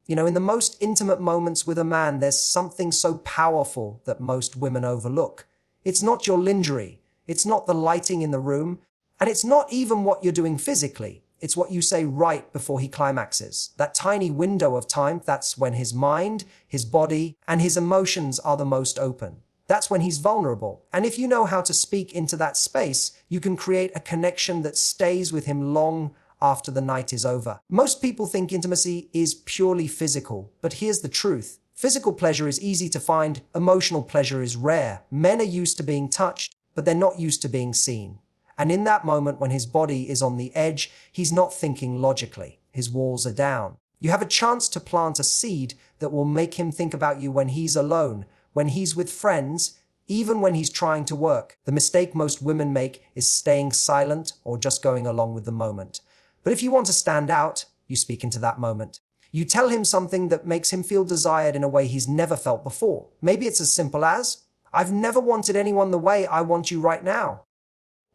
In the most intimate moments with a man, there's something so powerful that most women overlook. It's not your lingerie, it's not the lighting in the room, and it's not even what you're doing physically. It's what you say right before he climaxes. That tiny window of time, that's when his mind, his body, and his emotions are the most open. That's when he's vulnerable. And if you know how to speak into that space, you can create a connection that stays with him long after the night is over. Most people think intimacy is purely physical, but here's the truth. Physical pleasure is easy to find, emotional pleasure is rare. Men are used to being touched, but they're not used to being seen. And in that moment when his body is on the edge, he's not thinking logically. His walls are down. You have a chance to plant a seed that will make him think about you when he's alone, when he's with friends, even when he's trying to work. The mistake most women make is staying silent or just going along with the moment. But if you want to stand out, you speak into that moment. You tell him something that makes him feel desired in a way he's never felt before. Maybe it's as simple as, "I've never wanted anyone the way I want you right now."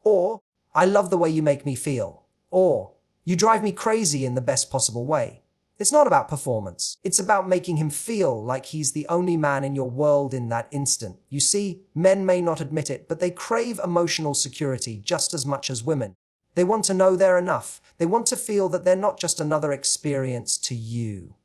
Or, "I love the way you make me feel." Or, "You drive me crazy in the best possible way." It's not about performance. It's about making him feel like he's the only man in your world in that instant. You see, men may not admit it, but they crave emotional security just as much as women. They want to know they're enough. They want to feel that they're not just another experience to you.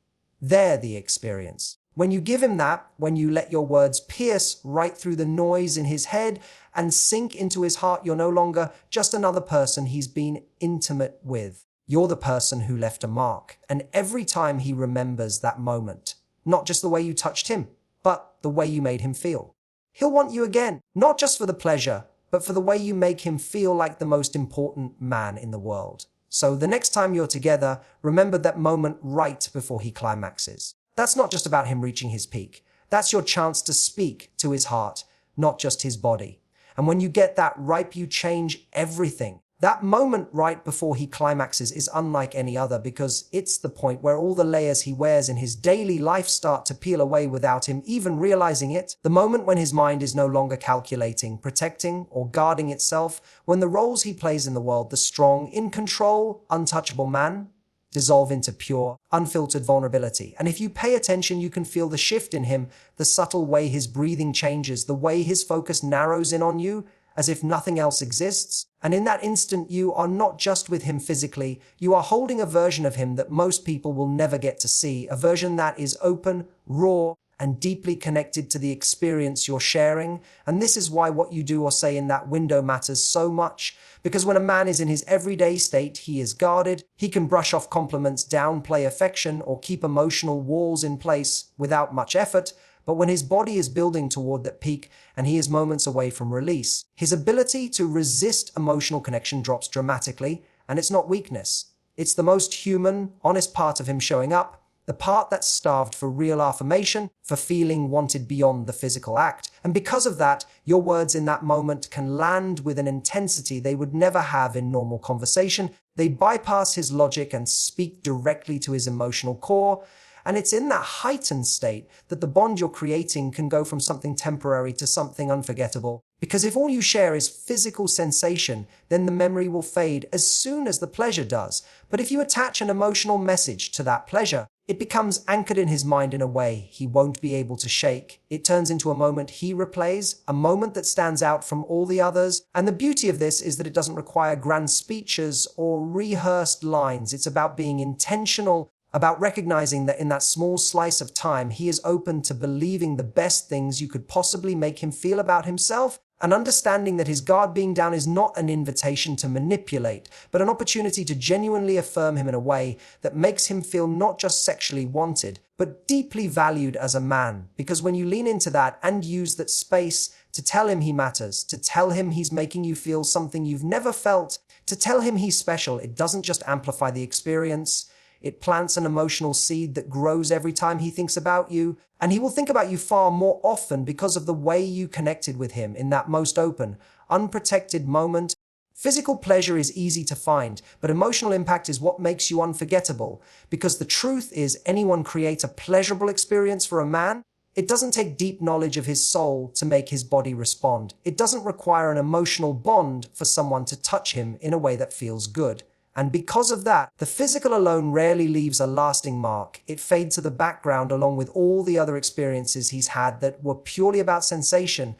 They're the experience. When you give him that, when you let your words pierce right through the noise in his head and sink into his heart, you're no longer just another person he's been intimate with. You're the person who left a mark. And every time he remembers that moment, not just the way you touched him, but the way you made him feel, he'll want you again, not just for the pleasure, but for the way you make him feel like the most important man in the world. So the next time you're together, remember that moment right before he climaxes. That's not just about him reaching his peak. That's your chance to speak to his heart, not just his body. And when you get that right, you change everything. That moment right before he climaxes is unlike any other because it's the point where all the layers he wears in his daily life start to peel away without him even realizing it. The moment when his mind is no longer calculating, protecting, or guarding itself, when the roles he plays in the world, the strong, in control, untouchable man, dissolve into pure, unfiltered vulnerability. And if you pay attention, you can feel the shift in him, the subtle way his breathing changes, the way his focus narrows in on you, as if nothing else exists. And in that instant, you are not just with him physically, you are holding a version of him that most people will never get to see, a version that is open, raw, and deeply connected to the experience you're sharing. And this is why what you do or say in that window matters so much. Because when a man is in his everyday state, he is guarded. He can brush off compliments, downplay affection, or keep emotional walls in place without much effort. But when his body is building toward that peak and he is moments away from release, his ability to resist emotional connection drops dramatically, and it's not weakness. It's the most human, honest part of him showing up, the part that's starved for real affirmation, for feeling wanted beyond the physical act. And because of that, your words in that moment can land with an intensity they would never have in normal conversation. They bypass his logic and speak directly to his emotional core. And it's in that heightened state that the bond you're creating can go from something temporary to something unforgettable. Because if all you share is physical sensation, then the memory will fade as soon as the pleasure does. But if you attach an emotional message to that pleasure, it becomes anchored in his mind in a way he won't be able to shake. It turns into a moment he replays, a moment that stands out from all the others. And the beauty of this is that it doesn't require grand speeches or rehearsed lines. It's about being intentional, about recognizing that in that small slice of time, he is open to believing the best things you could possibly make him feel about himself, and understanding that his guard being down is not an invitation to manipulate, but an opportunity to genuinely affirm him in a way that makes him feel not just sexually wanted, but deeply valued as a man. Because when you lean into that and use that space to tell him he matters, to tell him he's making you feel something you've never felt, to tell him he's special, it doesn't just amplify the experience. It plants an emotional seed that grows every time he thinks about you, and he will think about you far more often because of the way you connected with him in that most open, unprotected moment. Physical pleasure is easy to find, but emotional impact is what makes you unforgettable. Because the truth is, anyone creates a pleasurable experience for a man. It doesn't take deep knowledge of his soul to make his body respond. It doesn't require an emotional bond for someone to touch him in a way that feels good. And because of that, the physical alone rarely leaves a lasting mark. It fades to the background along with all the other experiences he's had that were purely about sensation.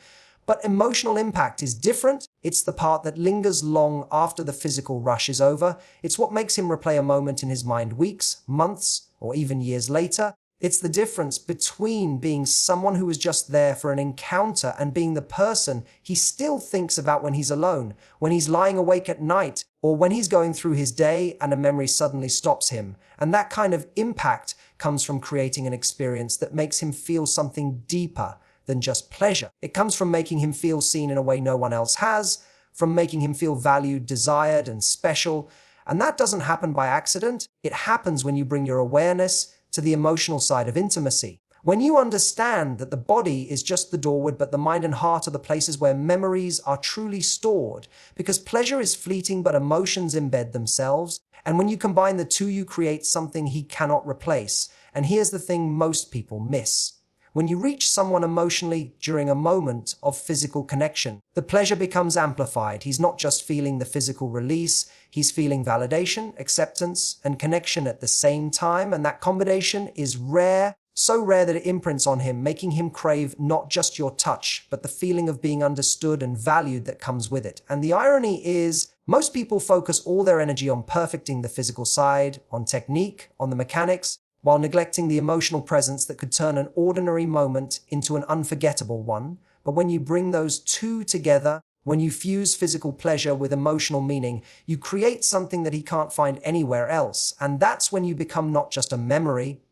But emotional impact is different. It's the part that lingers long after the physical rush is over. It's what makes him replay a moment in his mind weeks, months, or even years later. It's the difference between being someone who was just there for an encounter and being the person he still thinks about when he's alone, when he's lying awake at night, or when he's going through his day and a memory suddenly stops him. And that kind of impact comes from creating an experience that makes him feel something deeper than just pleasure. It comes from making him feel seen in a way no one else has, from making him feel valued, desired, and special. And that doesn't happen by accident. It happens when you bring your awareness to the emotional side of intimacy. When you understand that the body is just the doorway, but the mind and heart are the places where memories are truly stored, because pleasure is fleeting, but emotions embed themselves. And when you combine the two, you create something he cannot replace. And here's the thing most people miss. When you reach someone emotionally during a moment of physical connection, the pleasure becomes amplified. He's not just feeling the physical release, he's feeling validation, acceptance, and connection at the same time. And that combination is rare, so rare that it imprints on him, making him crave not just your touch, but the feeling of being understood and valued that comes with it. And the irony is, most people focus all their energy on perfecting the physical side, on technique, on the mechanics, while neglecting the emotional presence that could turn an ordinary moment into an unforgettable one. But when you bring those two together, when you fuse physical pleasure with emotional meaning, you create something that he can't find anywhere else. And that's when you become not just a memory,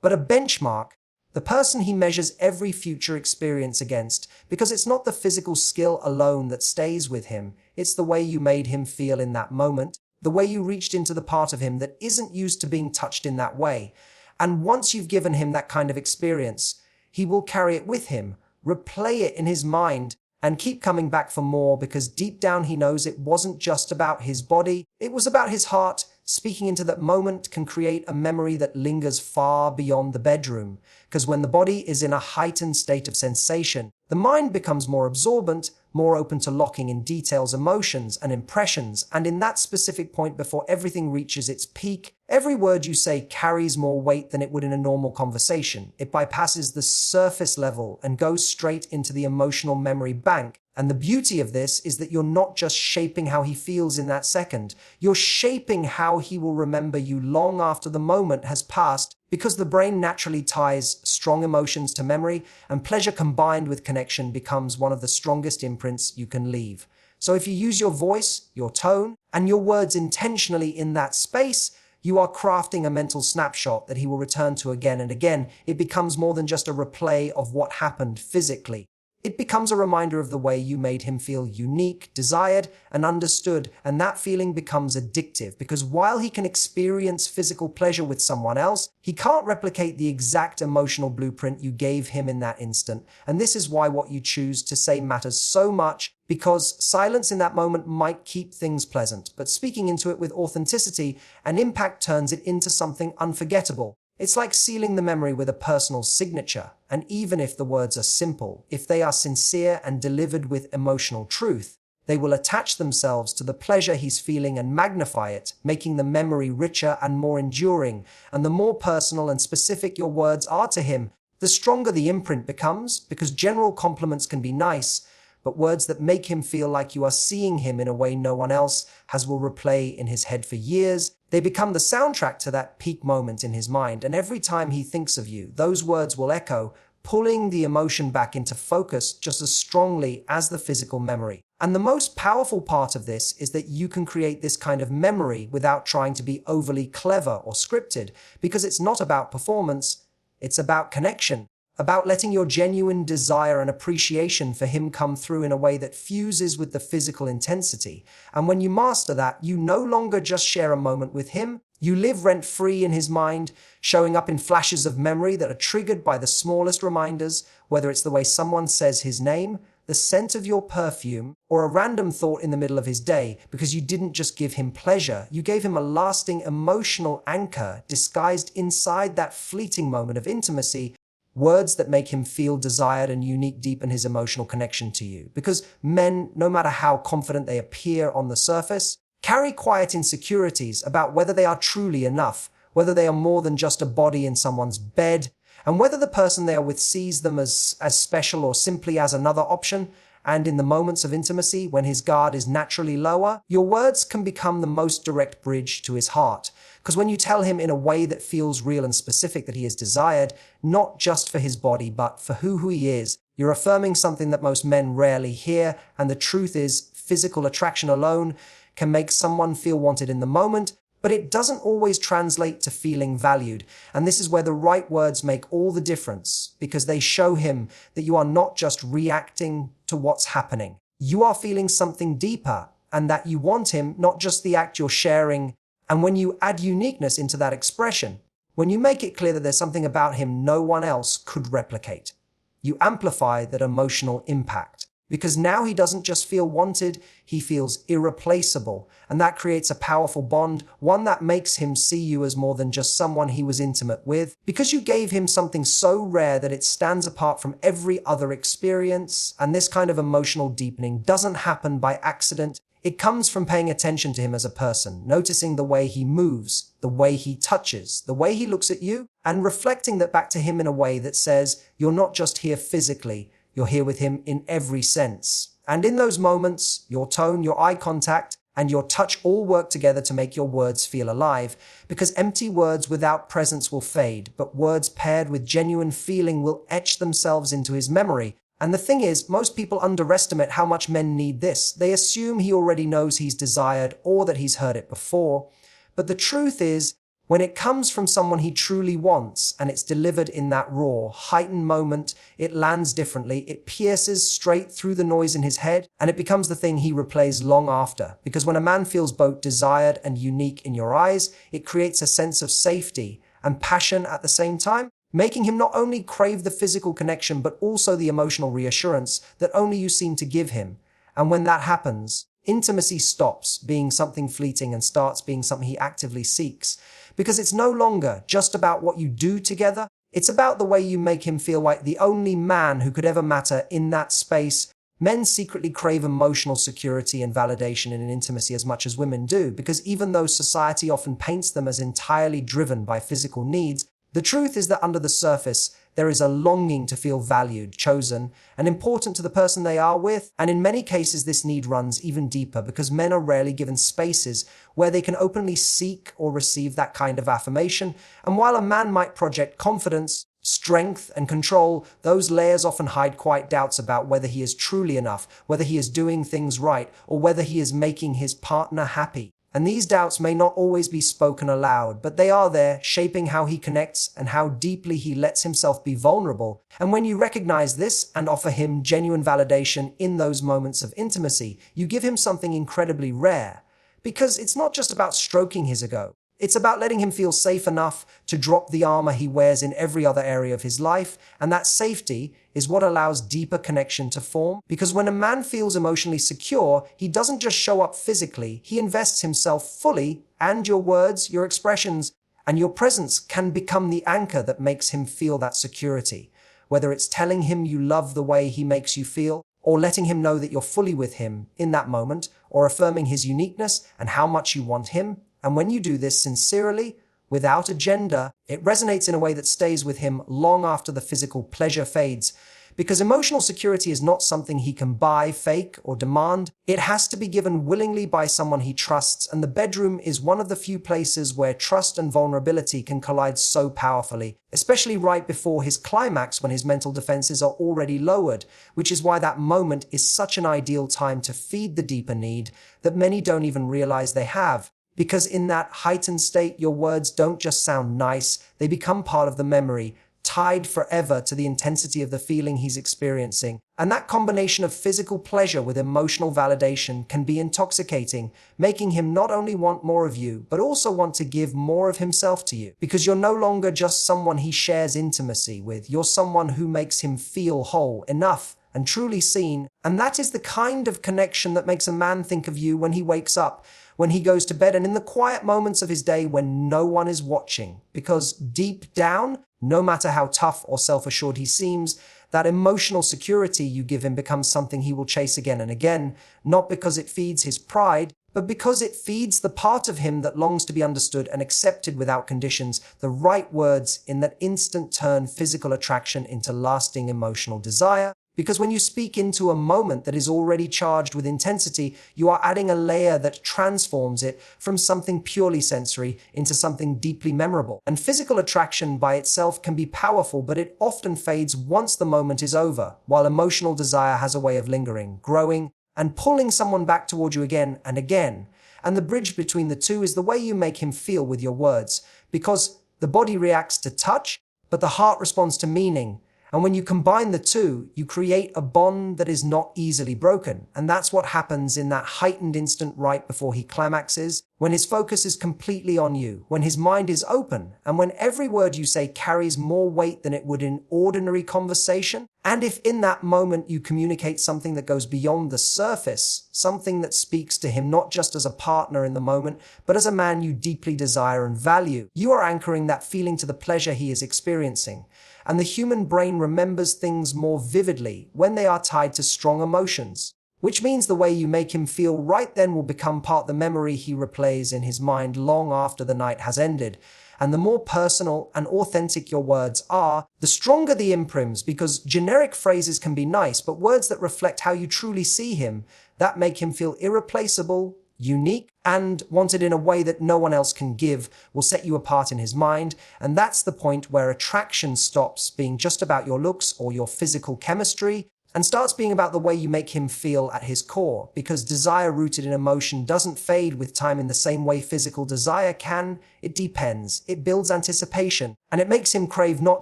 but a benchmark, the person he measures every future experience against, because it's not the physical skill alone that stays with him, it's the way you made him feel in that moment, the way you reached into the part of him that isn't used to being touched in that way. And once you've given him that kind of experience, he will carry it with him, replay it in his mind, and keep coming back for more, because deep down he knows it wasn't just about his body, it was about his heart. Speaking into that moment can create a memory that lingers far beyond the bedroom, because when the body is in a heightened state of sensation, the mind becomes more absorbent, more open to locking in details, emotions, and impressions, and in that specific point before everything reaches its peak, every word you say carries more weight than it would in a normal conversation. It bypasses the surface level and goes straight into the emotional memory bank. And the beauty of this is that you're not just shaping how he feels in that second, you're shaping how he will remember you long after the moment has passed, because the brain naturally ties strong emotions to memory, and pleasure combined with connection becomes one of the strongest imprints you can leave. So if you use your voice, your tone, and your words intentionally in that space, you are crafting a mental snapshot that he will return to again and again. It becomes more than just a replay of what happened physically. It becomes a reminder of the way you made him feel unique, desired, and understood, and that feeling becomes addictive, because while he can experience physical pleasure with someone else, he can't replicate the exact emotional blueprint you gave him in that instant. And this is why what you choose to say matters so much, because silence in that moment might keep things pleasant, but speaking into it with authenticity and impact turns it into something unforgettable. It's like sealing the memory with a personal signature, and even if the words are simple, if they are sincere and delivered with emotional truth, they will attach themselves to the pleasure he's feeling and magnify it, making the memory richer and more enduring. And the more personal and specific your words are to him, the stronger the imprint becomes, because general compliments can be nice, but words that make him feel like you are seeing him in a way no one else has will replay in his head for years. They become the soundtrack to that peak moment in his mind, and every time he thinks of you, those words will echo, pulling the emotion back into focus just as strongly as the physical memory. And the most powerful part of this is that you can create this kind of memory without trying to be overly clever or scripted, because it's not about performance, it's about connection. About letting your genuine desire and appreciation for him come through in a way that fuses with the physical intensity. And when you master that, you no longer just share a moment with him, you live rent-free in his mind, showing up in flashes of memory that are triggered by the smallest reminders, whether it's the way someone says his name, the scent of your perfume, or a random thought in the middle of his day, because you didn't just give him pleasure, you gave him a lasting emotional anchor disguised inside that fleeting moment of intimacy. Words that make him feel desired and unique deepen his emotional connection to you. Because men, no matter how confident they appear on the surface, carry quiet insecurities about whether they are truly enough, whether they are more than just a body in someone's bed, and whether the person they are with sees them as special or simply as another option. And in the moments of intimacy, when his guard is naturally lower, your words can become the most direct bridge to his heart. Because when you tell him in a way that feels real and specific that he is desired, not just for his body, but for who he is, you're affirming something that most men rarely hear. And the truth is, physical attraction alone can make someone feel wanted in the moment, but it doesn't always translate to feeling valued. And this is where the right words make all the difference, because they show him that you are not just reacting to what's happening. You are feeling something deeper, and that you want him, not just the act you're sharing. And when you add uniqueness into that expression, when you make it clear that there's something about him no one else could replicate, you amplify that emotional impact. Because now he doesn't just feel wanted, he feels irreplaceable. And that creates a powerful bond, one that makes him see you as more than just someone he was intimate with. Because you gave him something so rare that it stands apart from every other experience. And this kind of emotional deepening doesn't happen by accident. It comes from paying attention to him as a person, noticing the way he moves, the way he touches, the way he looks at you, and reflecting that back to him in a way that says, you're not just here physically, you're here with him in every sense. And in those moments, your tone, your eye contact, and your touch all work together to make your words feel alive. Because empty words without presence will fade, but words paired with genuine feeling will etch themselves into his memory. And the thing is, most people underestimate how much men need this. They assume he already knows he's desired or that he's heard it before. But the truth is, when it comes from someone he truly wants and it's delivered in that raw, heightened moment, it lands differently, it pierces straight through the noise in his head, and it becomes the thing he replays long after. Because when a man feels both desired and unique in your eyes, it creates a sense of safety and passion at the same time, making him not only crave the physical connection but also the emotional reassurance that only you seem to give him. And when that happens, intimacy stops being something fleeting and starts being something he actively seeks. Because it's no longer just about what you do together, it's about the way you make him feel like the only man who could ever matter in that space. Men secretly crave emotional security and validation in intimacy as much as women do, because even though society often paints them as entirely driven by physical needs, the truth is that under the surface, there is a longing to feel valued, chosen, and important to the person they are with. And in many cases, this need runs even deeper because men are rarely given spaces where they can openly seek or receive that kind of affirmation. And while a man might project confidence, strength, and control, those layers often hide quiet doubts about whether he is truly enough, whether he is doing things right, or whether he is making his partner happy. And these doubts may not always be spoken aloud, but they are there, shaping how he connects and how deeply he lets himself be vulnerable. And when you recognize this and offer him genuine validation in those moments of intimacy, you give him something incredibly rare. Because it's not just about stroking his ego. It's about letting him feel safe enough to drop the armor he wears in every other area of his life, and that safety is what allows deeper connection to form. Because when a man feels emotionally secure, he doesn't just show up physically, he invests himself fully, and your words, your expressions, and your presence can become the anchor that makes him feel that security. Whether it's telling him you love the way he makes you feel, or letting him know that you're fully with him in that moment, or affirming his uniqueness and how much you want him. And when you do this sincerely, without agenda, it resonates in a way that stays with him long after the physical pleasure fades. Because emotional security is not something he can buy, fake, or demand. It has to be given willingly by someone he trusts, and the bedroom is one of the few places where trust and vulnerability can collide so powerfully, especially right before his climax when his mental defenses are already lowered, which is why that moment is such an ideal time to feed the deeper need that many don't even realize they have. Because in that heightened state, your words don't just sound nice, they become part of the memory, tied forever to the intensity of the feeling he's experiencing. And that combination of physical pleasure with emotional validation can be intoxicating, making him not only want more of you, but also want to give more of himself to you. Because you're no longer just someone he shares intimacy with, you're someone who makes him feel whole, enough, and truly seen. And that is the kind of connection that makes a man think of you when he wakes up, when he goes to bed, and in the quiet moments of his day when no one is watching. Because deep down, no matter how tough or self-assured he seems, that emotional security you give him becomes something he will chase again and again, not because it feeds his pride, but because it feeds the part of him that longs to be understood and accepted without conditions. The right words in that instant turn physical attraction into lasting emotional desire. Because when you speak into a moment that is already charged with intensity, you are adding a layer that transforms it from something purely sensory into something deeply memorable. And physical attraction by itself can be powerful, but it often fades once the moment is over, while emotional desire has a way of lingering, growing, and pulling someone back toward you again and again. And the bridge between the two is the way you make him feel with your words, because the body reacts to touch, but the heart responds to meaning. And when you combine the two, you create a bond that is not easily broken. And that's what happens in that heightened instant right before he climaxes, when his focus is completely on you, when his mind is open, and when every word you say carries more weight than it would in ordinary conversation. And if in that moment you communicate something that goes beyond the surface, something that speaks to him not just as a partner in the moment, but as a man you deeply desire and value, you are anchoring that feeling to the pleasure he is experiencing. And the human brain remembers things more vividly when they are tied to strong emotions, which means the way you make him feel right then will become part of the memory he replays in his mind long after the night has ended. And the more personal and authentic your words are, the stronger the imprints, because generic phrases can be nice, but words that reflect how you truly see him, that make him feel irreplaceable, unique, and wanted in a way that no one else can give, will set you apart in his mind. And that's the point where attraction stops being just about your looks or your physical chemistry and starts being about the way you make him feel at his core, because desire rooted in emotion doesn't fade with time in the same way physical desire can. It deepens, it builds anticipation, and it makes him crave not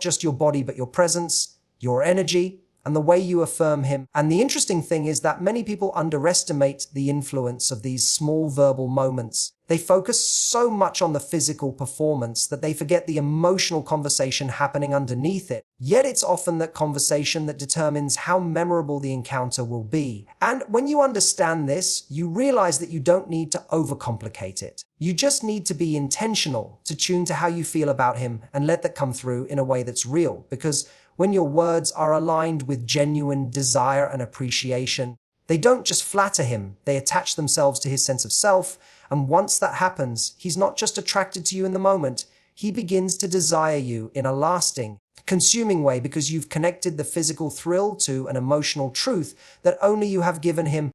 just your body but your presence, your energy, and the way you affirm him. And the interesting thing is that many people underestimate the influence of these small verbal moments. They focus so much on the physical performance that they forget the emotional conversation happening underneath it. Yet it's often that conversation that determines how memorable the encounter will be. And when you understand this, you realize that you don't need to overcomplicate it. You just need to be intentional, to tune to how you feel about him and let that come through in a way that's real. Because when your words are aligned with genuine desire and appreciation, they don't just flatter him, they attach themselves to his sense of self. And once that happens, he's not just attracted to you in the moment, he begins to desire you in a lasting, consuming way, because you've connected the physical thrill to an emotional truth that only you have given him